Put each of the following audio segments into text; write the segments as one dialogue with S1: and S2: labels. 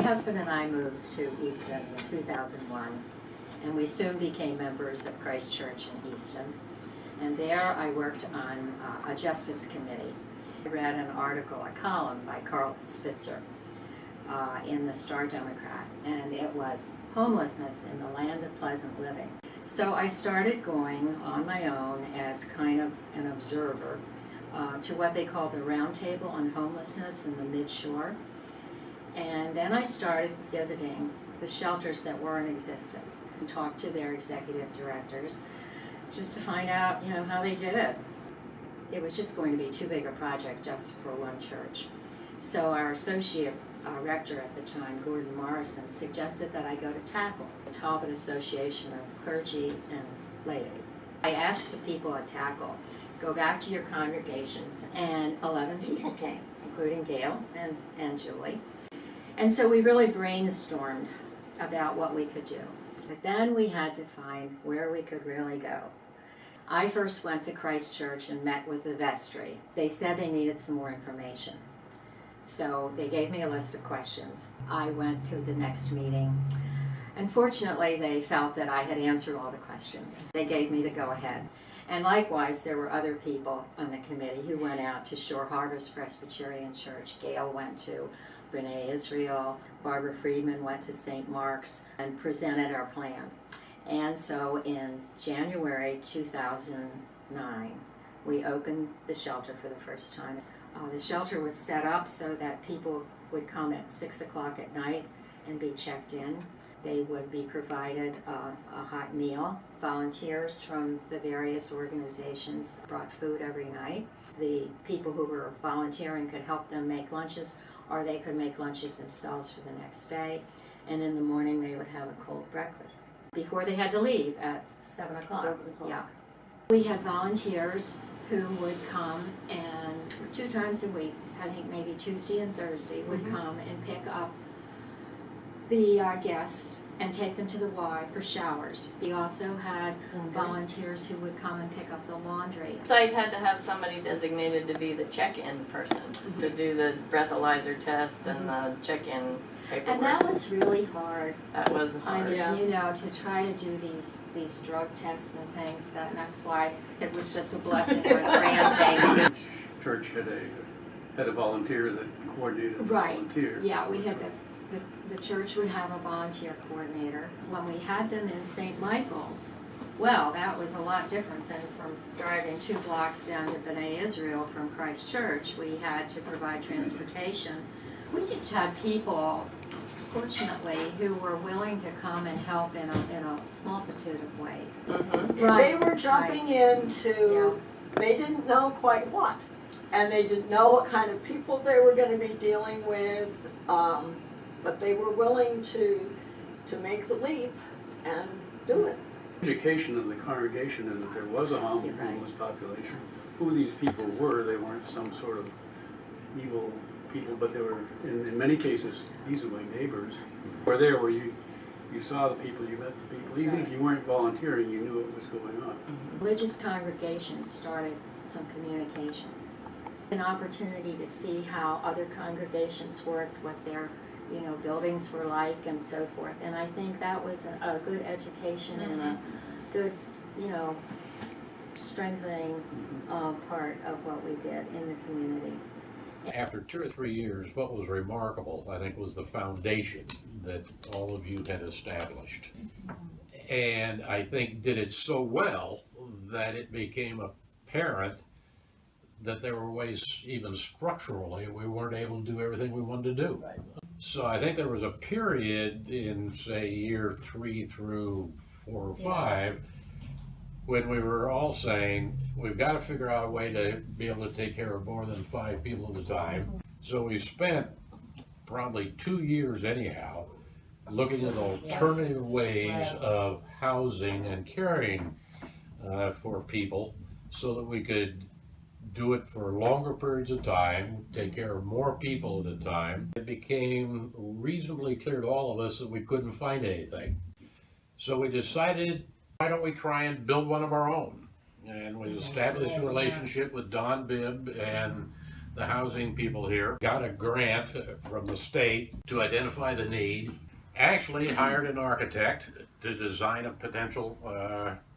S1: husband and I moved to Easton in 2001, and we soon became members of Christ Church in Easton. And there I worked on a justice committee. I read an article, a column by Carl Spitzer in the Star Democrat, and it was homelessness in the land of pleasant living. So I started going on my own as kind of an observer to what they call the Roundtable on Homelessness in the Mid-Shore. And then I started visiting the shelters that were in existence and talked to their executive directors just to find out, how they did it. It was just going to be too big a project just for one church. So our associate rector at the time, Gordon Morrison, suggested that I go to TACL, the Talbot Association of Clergy and Laity. I asked the people at TACL, go back to your congregations, and 11 people came, including Gail and Julie. And so we really brainstormed about what we could do. But then we had to find where we could really go. I first went to Christ Church and met with the vestry. They said they needed some more information. So they gave me a list of questions. I went to the next meeting. Unfortunately, they felt that I had answered all the questions. They gave me the go-ahead. And likewise, there were other people on the committee who went out to Shore Harvest Presbyterian Church. Gail went to B'nai Israel. Barbara Friedman went to St. Mark's and presented our plan. And so in January 2009, we opened the shelter for the first time. The shelter was set up so that people would come at 6 o'clock at night and be checked in. They would be provided a hot meal. Volunteers from the various organizations brought food every night. The people who were volunteering could help them make lunches, or they could make lunches themselves for the next day. And in the morning they would have a cold breakfast before they had to leave at 7 o'clock.
S2: 7 o'clock.
S1: Yeah. We had volunteers who would come and 2 times a week, I think maybe Tuesday and Thursday, would come and pick up the guests and take them to the Y for showers. We also had volunteers who would come and pick up the laundry.
S2: Site had to have somebody designated to be the check-in person, to do the breathalyzer tests and the check-in paperwork.
S1: And that was really hard.
S2: That was hard.
S1: I mean, to try to do these drug tests and things, that's why it was just a blessing when Fran came.
S3: Church had a volunteer that coordinated the volunteers.
S1: Yeah, we had the church would have a volunteer coordinator. When we had them in St. Michael's, well, that was a lot different than from driving 2 blocks down to B'nai Israel from Christ Church. We had to provide transportation. We just had people, fortunately, who were willing to come and help in a multitude of ways.
S4: They were jumping into, they didn't know quite what, and they didn't know what kind of people they were going to be dealing with, but they were willing to make the leap and do it.
S3: Education of the congregation and that there was a homeless population. Who these people were, they weren't some sort of evil people, but they were, in many cases, these are my neighbors. Were there where you saw the people, you met the people. Even if you weren't volunteering, you knew what was going on.
S1: Religious congregations started some communication. An opportunity to see how other congregations worked, what their buildings were like and so forth. And I think that was a good education and a good, strengthening part of what we did in the community.
S5: After 2 or 3 years, what was remarkable, I think, was the foundation that all of you had established. And I think did it so well that it became apparent that there were ways, even structurally, we weren't able to do everything we wanted to do. Right. So I think there was a period in, say, year 3 through 4 or 5, when we were all saying, we've got to figure out a way to be able to take care of more than 5 people at a time. So we spent probably 2 years anyhow looking at alternative ways of housing and caring for people so that we could do it for longer periods of time, take care of more people at a time. It became reasonably clear to all of us that we couldn't find anything. So we decided, why don't we try and build one of our own? And we established a relationship with Don Bibb and the housing people here got a grant from the state to identify the need, actually hired an architect to design a potential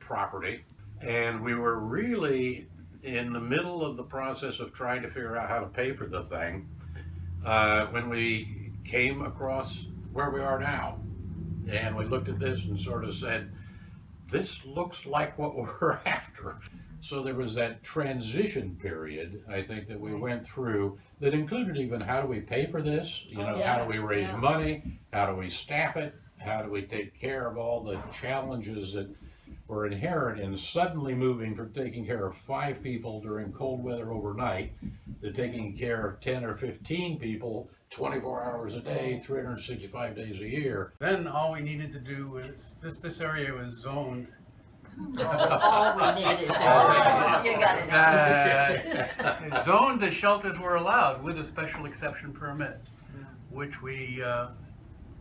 S5: property, and we were really in the middle of the process of trying to figure out how to pay for the thing when we came across where we are now. And we looked at this and sort of said, this looks like what we're after. So there was that transition period, I think, that we went through that included even how do we pay for this? You know, how do we raise money? How do we staff it? How do we take care of all the challenges that were inherent in suddenly moving from taking care of 5 people during cold weather overnight to taking care of 10 or 15 people 24 hours a day, 365 days a year.
S3: Then all we needed to do was, this area was zoned.
S1: All we needed to
S2: Oh, you got it.
S3: Zoned the shelters were allowed with a special exception permit, which we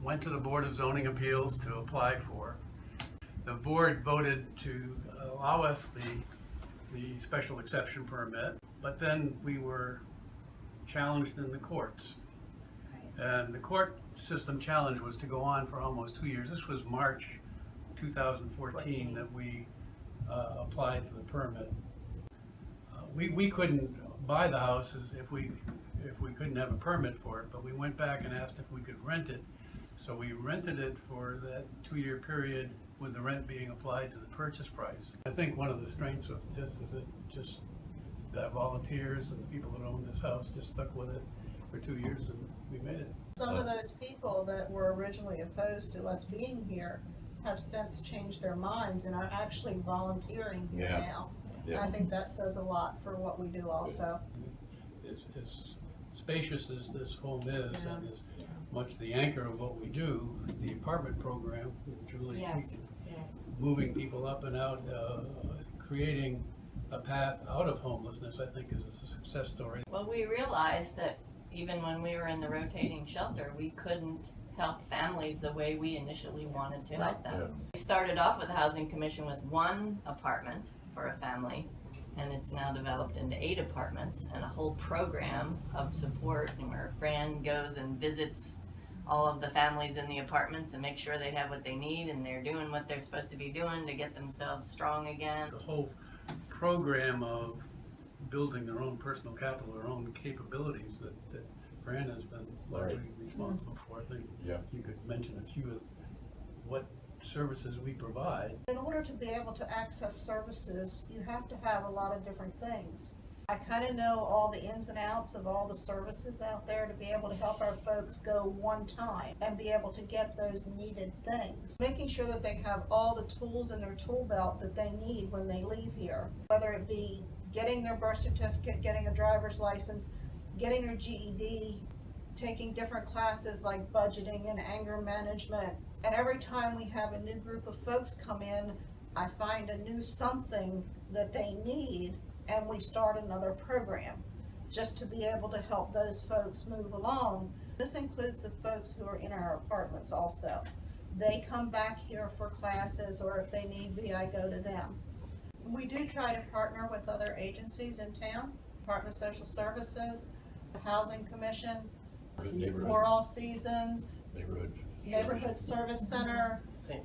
S3: went to the Board of Zoning Appeals to apply for. The board voted to allow us the special exception permit, but then we were challenged in the courts. And the court system challenge was to go on for almost 2 years. This was March 2014 that we applied for the permit. We couldn't buy the house if we couldn't have a permit for it, but we went back and asked if we could rent it. So we rented it for that 2-year period with the rent being applied to the purchase price. I think one of the strengths of this is that volunteers and the people that own this house just stuck with it for 2 years, and we made it.
S6: Some of those people that were originally opposed to us being here have since changed their minds and are actually volunteering here now.
S5: Yeah.
S6: I think that says a lot for what we do also.
S3: As spacious as this home is, and as much the anchor of what we do, the apartment program, Julie, moving people up and out, creating a path out of homelessness, I think is a success story.
S2: Well, we realized that even when we were in the rotating shelter, we couldn't help families the way we initially wanted to help them.
S5: Yeah.
S2: We started off with the Housing Commission with 1 apartment for a family, and it's now developed into 8 apartments and a whole program of support, and where Fran goes and visits all of the families in the apartments and make sure they have what they need and they're doing what they're supposed to be doing to get themselves strong again.
S3: The whole program of building their own personal capital, their own capabilities that Fran has been largely responsible for. I think you could mention a few of what services we provide.
S6: In order to be able to access services, you have to have a lot of different things. I kind of know all the ins and outs of all the services out there to be able to help our folks go one time and be able to get those needed things. Making sure that they have all the tools in their tool belt that they need when they leave here, whether it be getting their birth certificate, getting a driver's license, getting their GED, taking different classes like budgeting and anger management. And every time we have a new group of folks come in, I find a new something that they need, and we start another program just to be able to help those folks move along. This includes the folks who are in our apartments also. They come back here for classes, or if they need be, I go to them. We do try to partner with other agencies in town, Department of Social Services, the Housing Commission, For All Seasons, Neighborhood Service Center,
S2: St.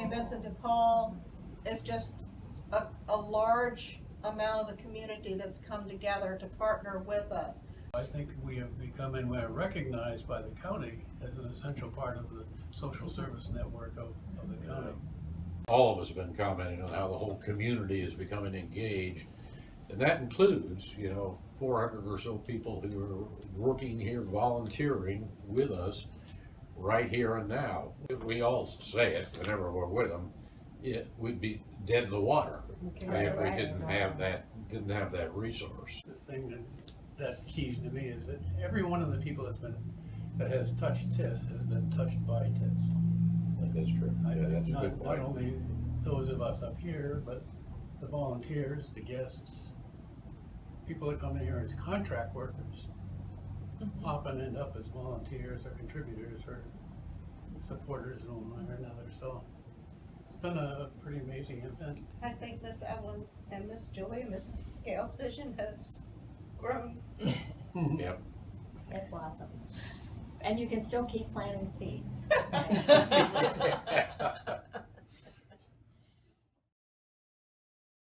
S6: Vincent de Paul. It's just a large amount of the community that's come together to partner with us.
S3: I think we have become and we're recognized by the county as an essential part of the social service network of the county.
S5: All of us have been commenting on how the whole community is becoming engaged. And that includes, 400 or so people who are working here, volunteering with us right here and now. We all say it whenever we're with them, we'd be dead in the water if we didn't have that resource.
S3: The thing that keys to me is that every one of the people that has touched TIS has been touched by TIS.
S5: I think that's true. That's a good
S3: Not
S5: point.
S3: only those of us up here, but the volunteers, the guests, people that come in here as contract workers often end up as volunteers or contributors or supporters in one way or another. So it's been a pretty amazing event.
S6: I think Miss Evelyn and Miss Julie and Miss Gail's vision has grown
S5: Yep.
S1: It blossomed. And you can still keep planting seeds.